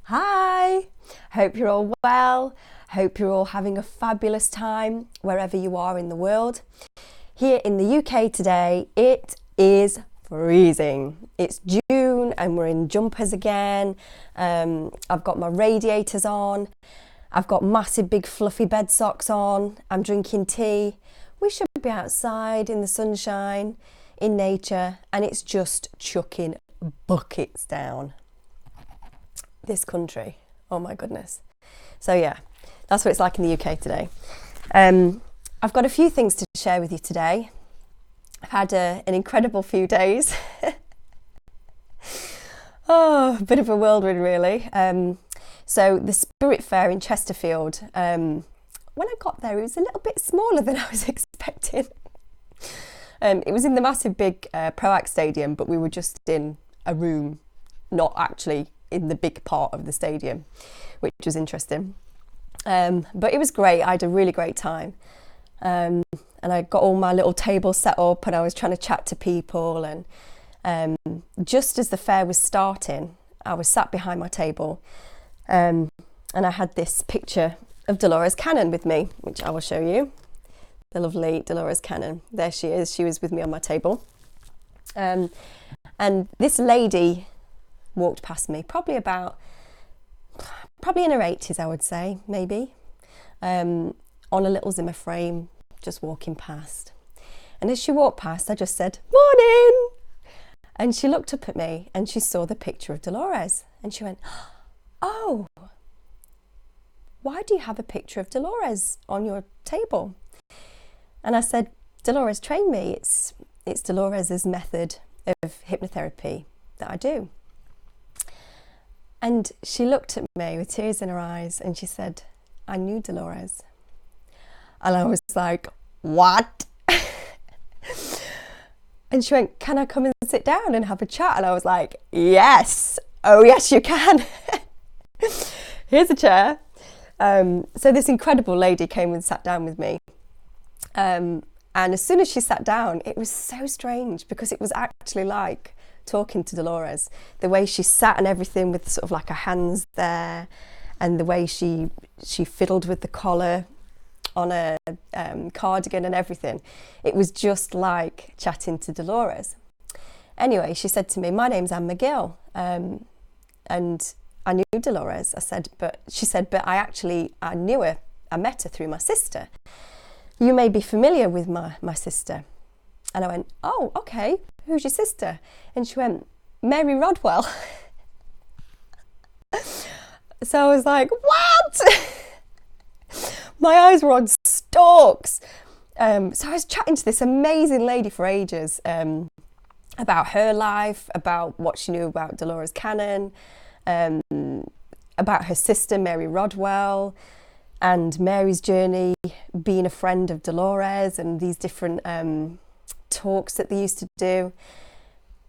Hi! Hope you're all well. Hope you're all having a fabulous time wherever you are in the world. Here in the UK today, it is freezing. It's June and we're in jumpers again. I've got my radiators on. I've got massive big fluffy bed socks on. I'm drinking tea. We should be outside in the sunshine, in nature, and it's just chucking buckets down. This country, oh my goodness. So yeah, that's what it's like in the UK today. I've got a few things to share with you today. I've had an incredible few days. A bit of a whirlwind really. So the Spirit Fair in Chesterfield, when I got there, it was a little bit smaller than I was expecting. It was in the massive big ProAct stadium, but we were just in a room, not actually in the big part of the stadium, which was interesting. But it was great. I had a really great time. And I got all my little tables set up and I was trying to chat to people. And just as the fair was starting, I was sat behind my table and I had this picture of Dolores Cannon with me, which I will show you. The lovely Dolores Cannon. There she is. She was with me on my table. And this lady walked past me, probably in her 80s, I would say, maybe, on a little Zimmer frame, just walking past. And as she walked past, I just said, "Morning!" And she looked up at me and she saw the picture of Dolores. And she went, "Oh, why do you have a picture of Dolores on your table?" And I said, "Dolores trained me. It's Dolores's method of hypnotherapy that I do." And she looked at me with tears in her eyes and she said, "I knew Dolores." And I was like, "What?" And she went, "Can I come and sit down and have a chat?" And I was like, "Yes. Oh, yes, you can." Here's a chair. So this incredible lady came and sat down with me. And as soon as she sat down, it was so strange because it was actually like talking to Dolores. The way she sat and everything with sort of like her hands there, and the way she fiddled with the collar on a cardigan and everything. It was just like chatting to Dolores. Anyway, she said to me, "My name's Anne McGill." And I knew Dolores. She said, but I knew her. I met her through my sister. "You may be familiar with my sister." And I went, "Oh, okay. Who's your sister?" And she went, "Mary Rodwell." So I was like, "What?" My eyes were on stalks. So I was chatting to this amazing lady for ages about her life, about what she knew about Dolores Cannon, about her sister, Mary Rodwell, and Mary's journey being a friend of Dolores, and these different talks that they used to do.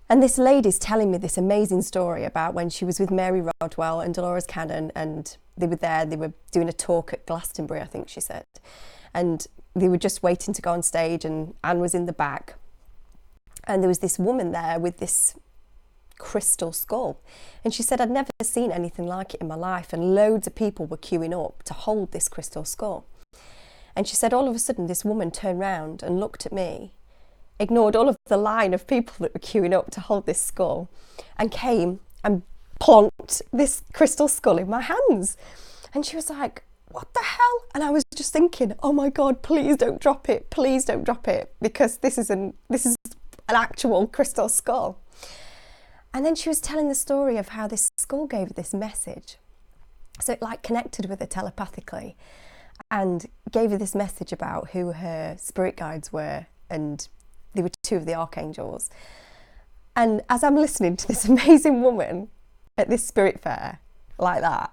And this lady's telling me this amazing story about when she was with Mary Rodwell and Dolores Cannon, and they were doing a talk at Glastonbury, I think she said. And they were just waiting to go on stage, and Anne was in the back. And there was this woman there with this crystal skull. And she said, "I'd never seen anything like it in my life, and loads of people were queuing up to hold this crystal skull." And she said, all of a sudden, this woman turned round and looked at me, ignored all of the line of people that were queuing up to hold this skull, and came and plonked this crystal skull in my hands. And she was like, "What the hell?" And I was just thinking, "Oh my God, please don't drop it. Please don't drop it, because this is an actual crystal skull." And then she was telling the story of how this skull gave her this message. So it like connected with her telepathically and gave her this message about who her spirit guides were, and they were two of the archangels. And as I'm listening to this amazing woman at this spirit fair like that,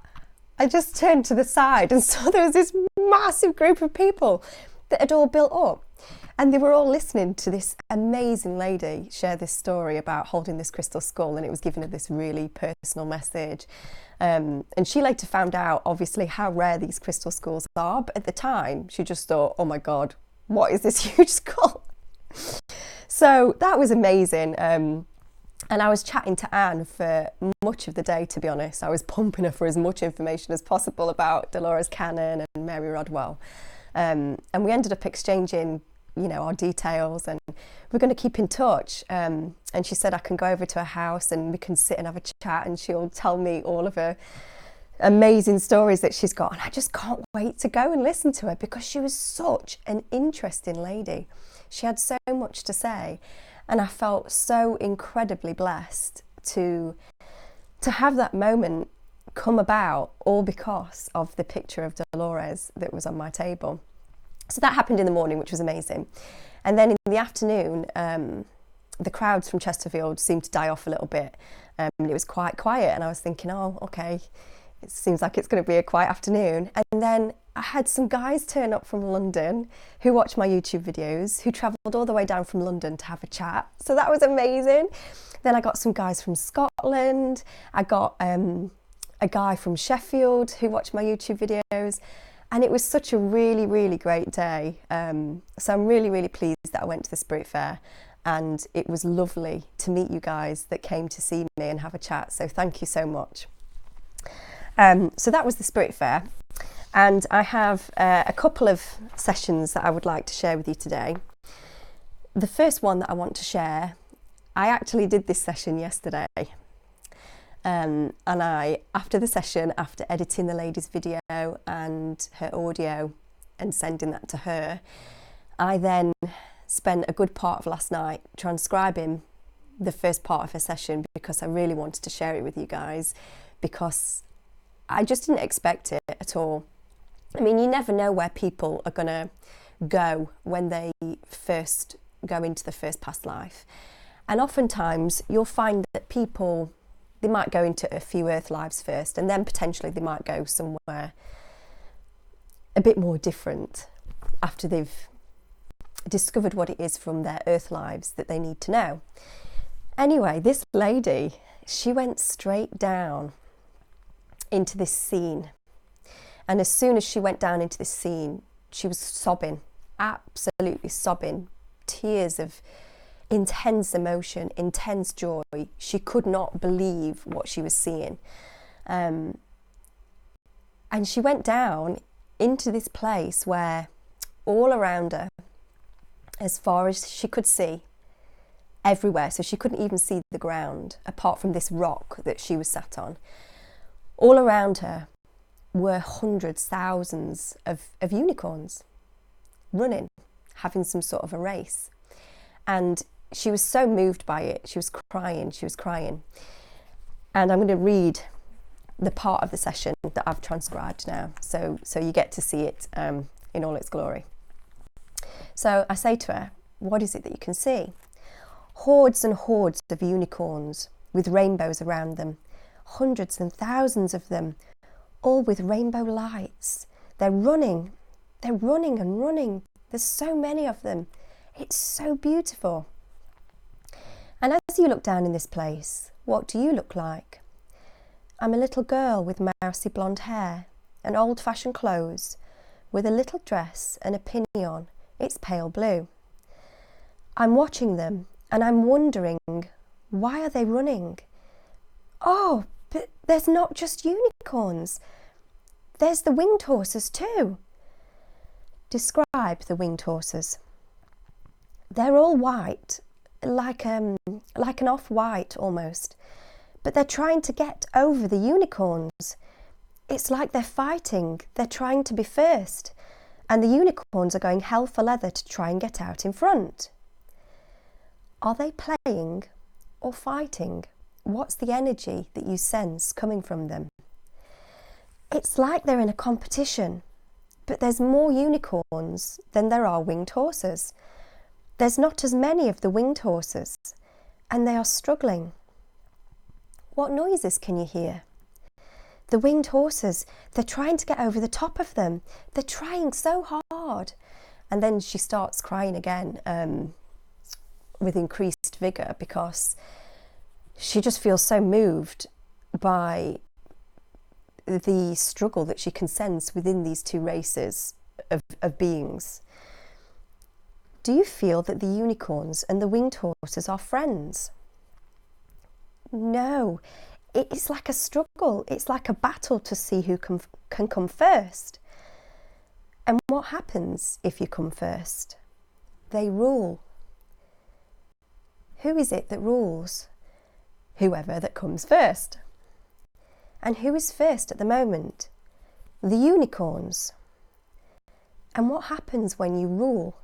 I just turned to the side and saw there was this massive group of people that had all built up. And they were all listening to this amazing lady share this story about holding this crystal skull, and it was giving her this really personal message. And she later found out, obviously, how rare these crystal skulls are. But at the time, she just thought, "Oh my God, what is this huge skull?" So that was amazing. And I was chatting to Anne for much of the day, to be honest. I was pumping her for as much information as possible about Dolores Cannon and Mary Rodwell. And we ended up exchanging, our details, and we're going to keep in touch. And she said I can go over to her house and we can sit and have a chat, and she'll tell me all of her amazing stories that she's got. And I just can't wait to go and listen to her, because she was such an interesting lady. She had so much to say. And I felt so incredibly blessed to have that moment come about, all because of the picture of Dolores that was on my table. So that happened in the morning, which was amazing. And then in the afternoon, the crowds from Chesterfield seemed to die off a little bit. And it was quite quiet. And I was thinking, oh, okay, it seems like it's going to be a quiet afternoon. And then I had some guys turn up from London who watched my YouTube videos, who travelled all the way down from London to have a chat. So that was amazing. Then I got some guys from Scotland. I got a guy from Sheffield who watched my YouTube videos. And it was such a really, really great day. So I'm really, really pleased that I went to the Spirit Fair. And it was lovely to meet you guys that came to see me and have a chat. So thank you so much. So that was the Spirit Fair. And I have a couple of sessions that I would like to share with you today. The first one that I want to share, I actually did this session yesterday. And after the session, after editing the lady's video and her audio and sending that to her, I then spent a good part of last night transcribing the first part of her session, because I really wanted to share it with you guys, because I just didn't expect it at all. I mean, you never know where people are going to go when they first go into the first past life. And oftentimes you'll find that people, they might go into a few earth lives first, and then potentially they might go somewhere a bit more different after they've discovered what it is from their earth lives that they need to know. Anyway, this lady, she went straight down into this scene. And as soon as she went down into this scene, she was sobbing, absolutely sobbing, tears of intense emotion, intense joy. She could not believe what she was seeing. And she went down into this place where all around her, as far as she could see, everywhere, so she couldn't even see the ground, apart from this rock that she was sat on, all around her were hundreds, thousands of unicorns running, having some sort of a race. And she was so moved by it. She was crying. And I'm going to read the part of the session that I've transcribed now, so you get to see it in all its glory. So I say to her, what is it that you can see? Hordes and hordes of unicorns with rainbows around them, hundreds and thousands of them, all with rainbow lights. They're running and running. There's so many of them. It's so beautiful. And as you look down in this place, what do you look like? I'm a little girl with mousy blonde hair and old-fashioned clothes, with a little dress and a pinny on. It's pale blue. I'm watching them and I'm wondering, why are they running? Oh, but there's not just unicorns. There's the winged horses too. Describe the winged horses. They're all white, like an off-white almost, but they're trying to get over the unicorns. It's like they're fighting. They're trying to be first, and the unicorns are going hell for leather to try and get out in front. Are they playing or fighting? What's the energy that you sense coming from them? It's like they're in a competition, but there's more unicorns than there are winged horses. There's not as many of the winged horses, and they are struggling. What noises can you hear? The winged horses, they're trying to get over the top of them. They're trying so hard. And then she starts crying again with increased vigour, because she just feels so moved by the struggle that she can sense within these two races of beings. Do you feel that the unicorns and the winged horses are friends? No, it's like a struggle. It's like a battle to see who can come first. And what happens if you come first? They rule. Who is it that rules? Whoever that comes first. And who is first at the moment? The unicorns. And what happens when you rule?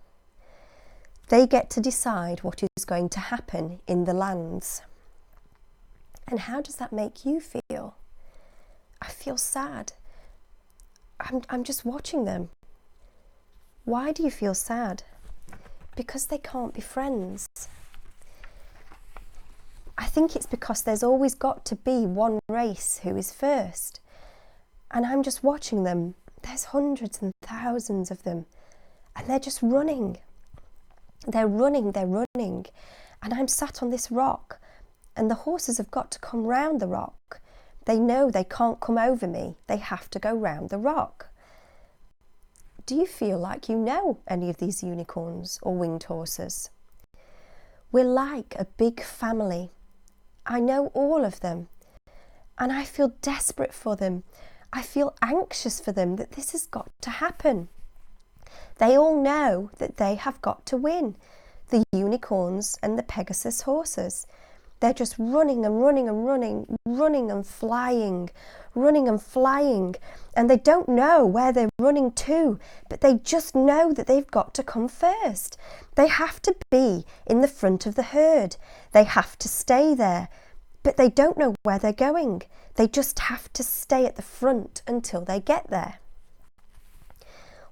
They get to decide what is going to happen in the lands. And how does that make you feel? I feel sad. I'm just watching them. Why do you feel sad? Because they can't be friends. I think it's because there's always got to be one race who is first. And I'm just watching them. There's hundreds and thousands of them. And they're just running. They're running. And I'm sat on this rock. And the horses have got to come round the rock. They know they can't come over me. They have to go round the rock. Do you feel like you know any of these unicorns or winged horses? We're like a big family. I know all of them. And I feel desperate for them. I feel anxious for them that this has got to happen. They all know that they have got to win. The unicorns and the Pegasus horses. They're just running and running and flying. And they don't know where they're running to, but they just know that they've got to come first. They have to be in the front of the herd. They have to stay there, but they don't know where they're going. They just have to stay at the front until they get there.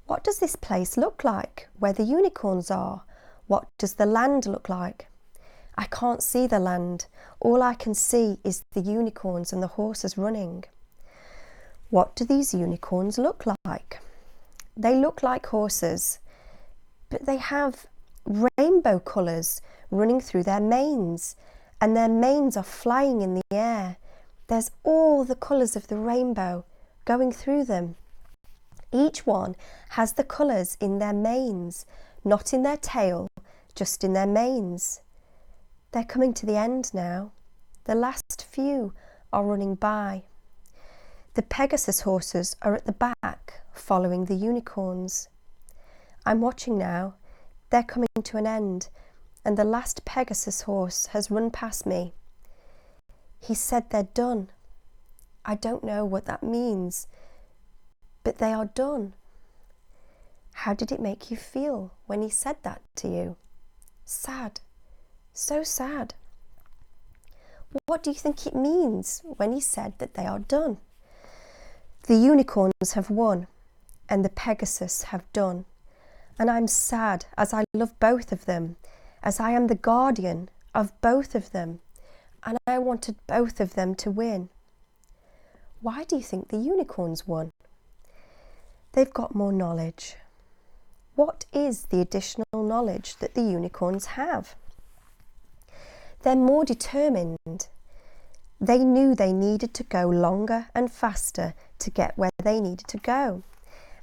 What does this place look like where the unicorns are? What does the land look like? I can't see the land. All I can see is the unicorns and the horses running. What do these unicorns look like? They look like horses, but they have rainbow colours running through their manes, and their manes are flying in the air. There's all the colours of the rainbow going through them. Each one has the colours in their manes, not in their tail, just in their manes. They're coming to the end now. The last few are running by. The Pegasus horses are at the back, following the unicorns. I'm watching now. They're coming to an end, and the last Pegasus horse has run past me. He said they're done. I don't know what that means, but they are done. How did it make you feel when he said that to you? Sad. So sad. What do you think it means when he said that they are done? The unicorns have won and the Pegasus have done. And I'm sad as I love both of them, as I am the guardian of both of them. And I wanted both of them to win. Why do you think the unicorns won? They've got more knowledge. What is the additional knowledge that the unicorns have? They're more determined. They knew they needed to go longer and faster to get where they needed to go.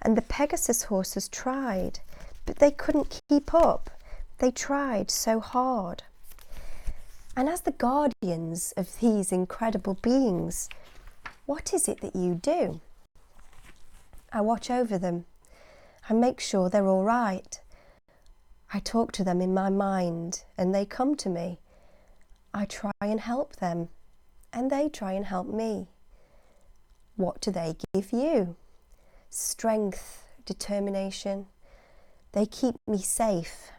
And the Pegasus horses tried, but they couldn't keep up. They tried so hard. And as the guardians of these incredible beings, what is it that you do? I watch over them. I make sure they're all right. I talk to them in my mind and they come to me. I try and help them, and they try and help me. What do they give you? Strength, determination. They keep me safe.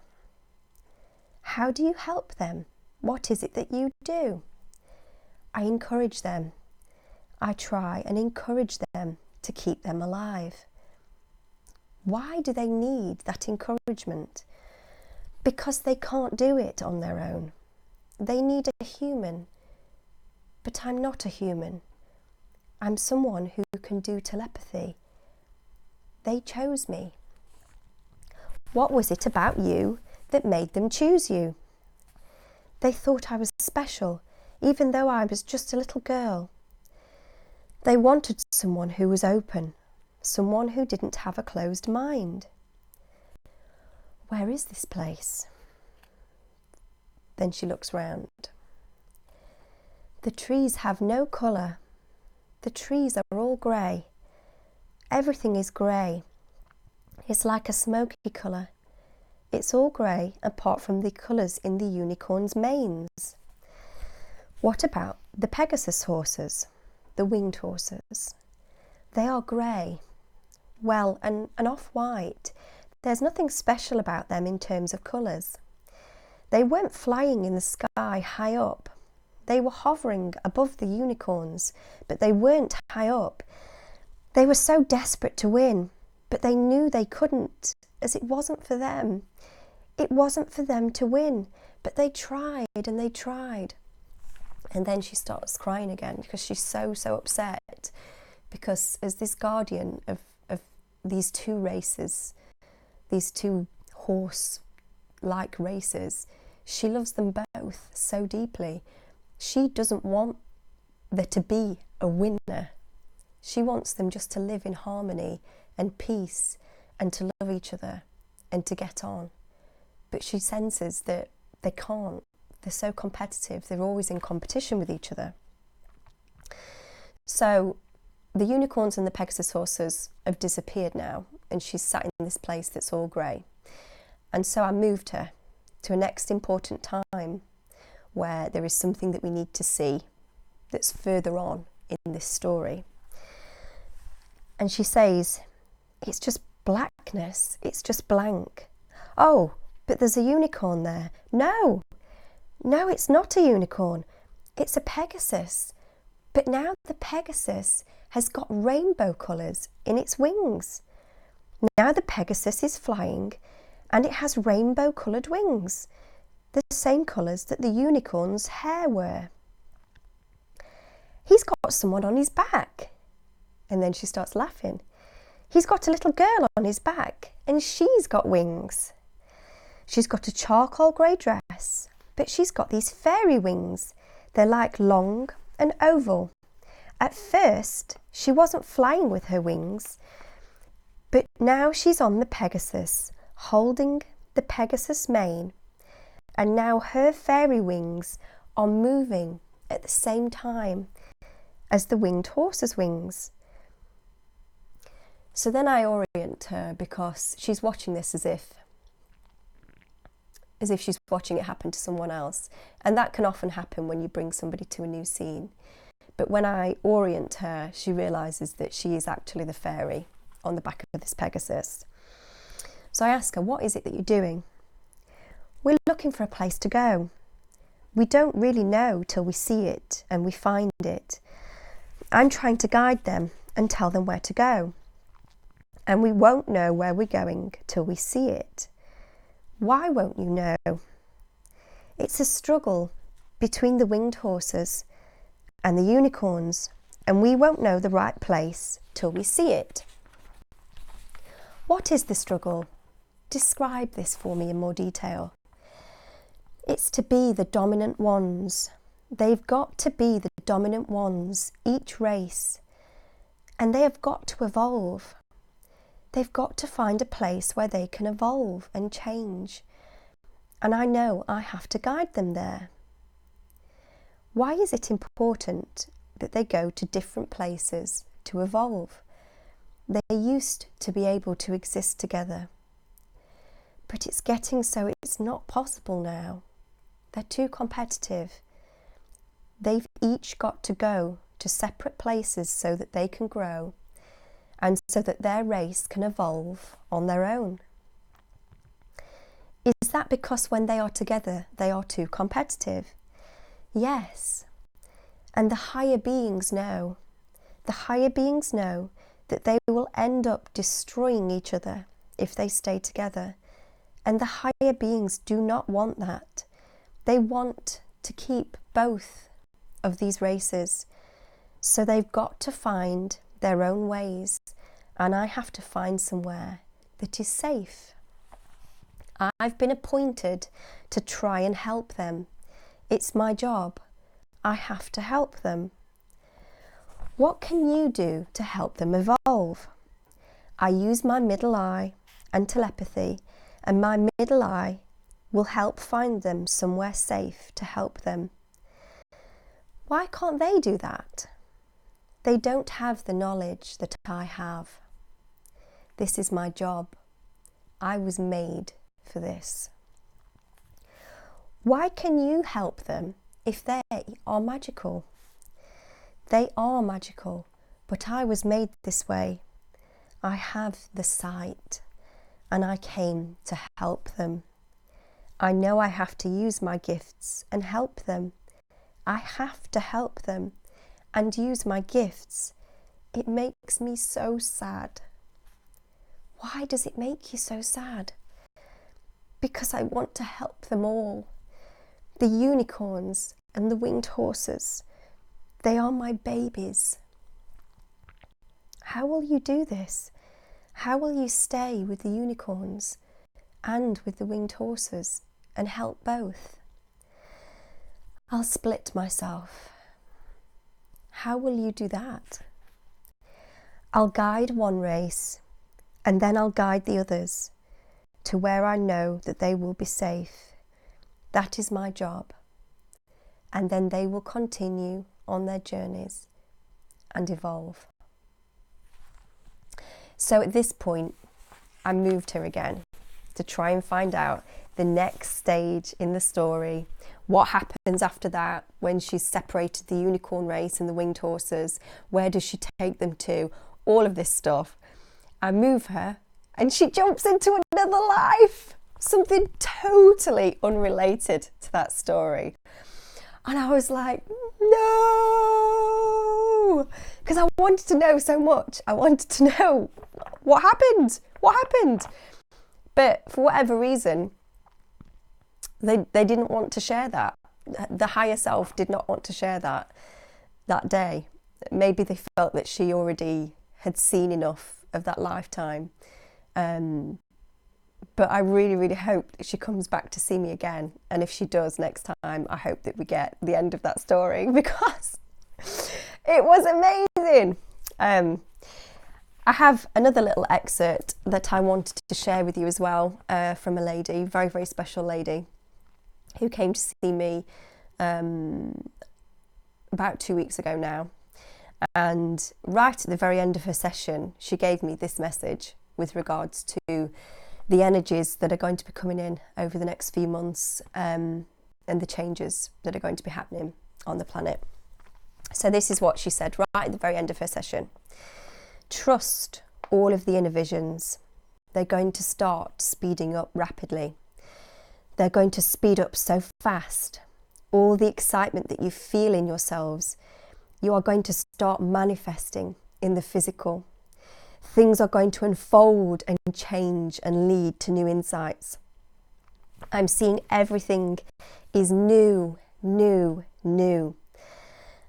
How do you help them? What is it that you do? I encourage them. I try and encourage them to keep them alive. Why do they need that encouragement? Because they can't do it on their own. They need a human, but I'm not a human. I'm someone who can do telepathy. They chose me. What was it about you that made them choose you? They thought I was special, even though I was just a little girl. They wanted someone who was open, someone who didn't have a closed mind. Where is this place? Then she looks round. The trees have no colour. The trees are all grey. Everything is grey. It's like a smoky colour. It's all grey apart from the colours in the unicorn's manes. What about the Pegasus horses, the winged horses? They are grey, well, and off-white. There's nothing special about them in terms of colours. They weren't flying in the sky high up. They were hovering above the unicorns, but they weren't high up. They were so desperate to win, but they knew they couldn't, as it wasn't for them. It wasn't for them to win, but they tried and they tried. And then she starts crying again because she's so upset, because as this guardian of these two races, these two horse-like races, she loves them both so deeply. She doesn't want there to be a winner. She wants them just to live in harmony and peace and to love each other and to get on. But she senses that they can't. They're so competitive. They're always in competition with each other. So the unicorns and the Pegasus horses have disappeared now, and she's sat in this place that's all grey. And so I moved her to a next important time where there is something that we need to see that's further on in this story. And she says, it's just blackness, it's just blank. Oh, but there's a unicorn there. No, it's not a unicorn, it's a Pegasus. But now the Pegasus has got rainbow colours in its wings. Now the Pegasus is flying and it has rainbow coloured wings, the same colours that the unicorn's hair were. He's got someone on his back. And then she starts laughing. He's got a little girl on his back and she's got wings. She's got a charcoal grey dress, but she's got these fairy wings. They're like long and oval. At first, she wasn't flying with her wings, but now she's on the Pegasus, holding the Pegasus mane, and now her fairy wings are moving at the same time as the winged horse's wings. So then I orient her because she's watching this as if she's watching it happen to someone else. And that can often happen when you bring somebody to a new scene. But when I orient her, she realises that she is actually the fairy on the back of this Pegasus. So I ask her, what is it that you're doing? We're looking for a place to go. We don't really know till we see it and we find it. I'm trying to guide them and tell them where to go. And we won't know where we're going till we see it. Why won't you know? It's a struggle between the winged horses and the unicorns, and we won't know the right place till we see it. What is the struggle? Describe this for me in more detail. It's to be the dominant ones. They've got to be the dominant ones, each race, and they have got to evolve. They've got to find a place where they can evolve and change. And I know I have to guide them there. Why is it important that they go to different places to evolve? They used to be able to exist together. But it's getting so it's not possible now. They're too competitive. They've each got to go to separate places so that they can grow, and so that their race can evolve on their own. Is that because when they are together, they are too competitive? Yes. And the higher beings know. The higher beings know that they will end up destroying each other if they stay together. And the higher beings do not want that. They want to keep both of these races. So they've got to find their own ways, and I have to find somewhere that is safe. I've been appointed to try and help them. It's my job. I have to help them. What can you do to help them evolve? I use my middle eye and telepathy, and my middle eye will help find them somewhere safe to help them. Why can't they do that? They don't have the knowledge that I have. This is my job. I was made for this. Why can you help them if they are magical? They are magical, but I was made this way. I have the sight, and I came to help them. I know I have to use my gifts and help them. I have to help them and use my gifts. It makes me so sad. Why does it make you so sad? Because I want to help them all. The unicorns and the winged horses, they are my babies. How will you do this? How will you stay with the unicorns and with the winged horses and help both? I'll split myself. How will you do that? I'll guide one race and then I'll guide the others to where I know that they will be safe. That is my job. And then they will continue on their journeys and evolve. So at this point, I moved her again to try and find out the next stage in the story. What happens after that when she's separated the unicorn race and the winged horses? Where does she take them to? All of this stuff. I move her and she jumps into another life. Something totally unrelated to that story. And I was like, no, because I wanted to know so much. I wanted to know what happened. But for whatever reason, they didn't want to share that. The higher self did not want to share that day. Maybe they felt that she already had seen enough of that lifetime. But I really, really hope that she comes back to see me again. And if she does next time, I hope that we get the end of that story because it was amazing. I have another little excerpt that I wanted to share with you as well from a lady, very, very special lady, who came to see me about 2 weeks ago now. And right at the very end of her session, she gave me this message with regards to the energies that are going to be coming in over the next few months and the changes that are going to be happening on the planet. So this is what she said right at the very end of her session. Trust all of the inner visions. They're going to start speeding up rapidly. They're going to speed up so fast. All the excitement that you feel in yourselves, you are going to start manifesting in the physical. Things are going to unfold and change and lead to new insights. I'm seeing everything is new.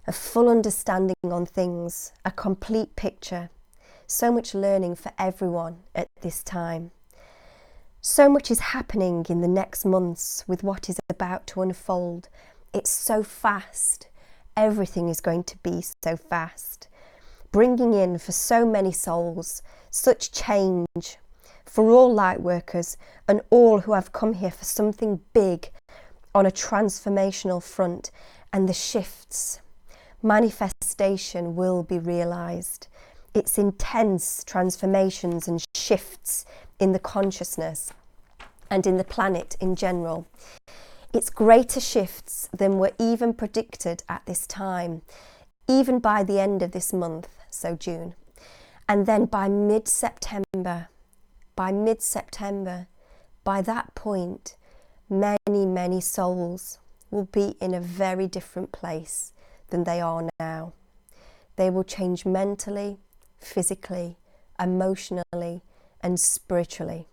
A full understanding on things, a complete picture. So much learning for everyone at this time. So much is happening in the next months with what is about to unfold. It's so fast. Everything is going to be so fast. Bringing in for so many souls, such change for all light workers and all who have come here for something big on a transformational front, and the shifts. Manifestation will be realised. It's intense transformations and shifts in the consciousness and in the planet in general. It's greater shifts than were even predicted at this time, even by the end of this month, so June. And then by mid-September, by that point, many souls will be in a very different place than they are now. They will change mentally, physically, emotionally, and spiritually.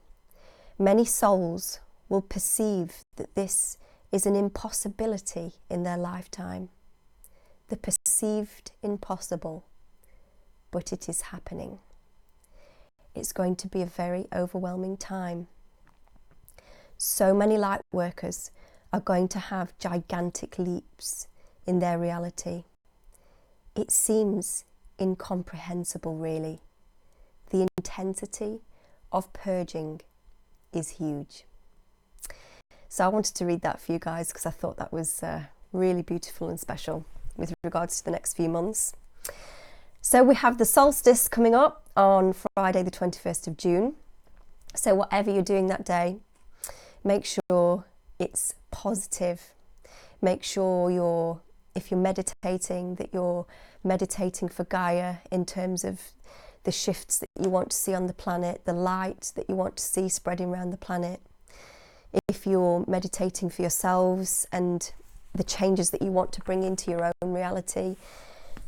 Many souls will perceive that this is an impossibility in their lifetime. The perceived impossible, but it is happening. It's going to be a very overwhelming time. So many light workers are going to have gigantic leaps in their reality. It seems incomprehensible, really. The intensity of purging is huge. So I wanted to read that for you guys because I thought that was really beautiful and special. with regards to the next few months. So we have the solstice coming up on Friday the 21st of June. So whatever you're doing that day, make sure it's positive. Make sure if you're meditating, that you're meditating for Gaia in terms of the shifts that you want to see on the planet, the light that you want to see spreading around the planet. If you're meditating for yourselves and the changes that you want to bring into your own reality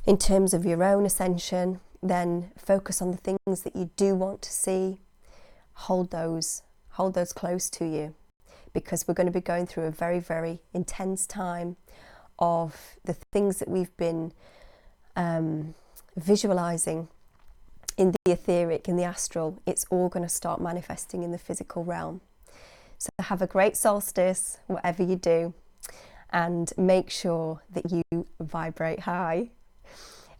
in terms of your own ascension, then focus on the things that you do want to see. Hold those close to you, because we're going to be going through a very, very intense time of the things that we've been visualizing in the etheric, in the astral. It's all going to start manifesting in the physical realm. So have a great solstice, whatever you do, and make sure that you vibrate high.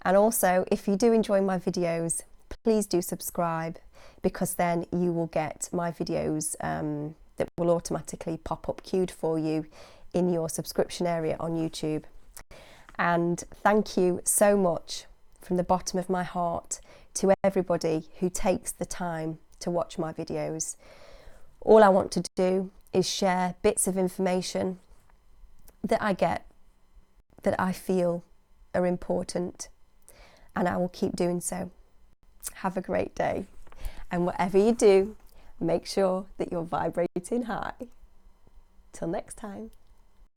And also, if you do enjoy my videos, please do subscribe, because then you will get my videos that will automatically pop up queued for you in your subscription area on YouTube. And thank you so much from the bottom of my heart to everybody who takes the time to watch my videos. All I want to do is share bits of information that I get, that I feel are important, and I will keep doing so. Have a great day, and whatever you do, make sure that you're vibrating high. Till next time.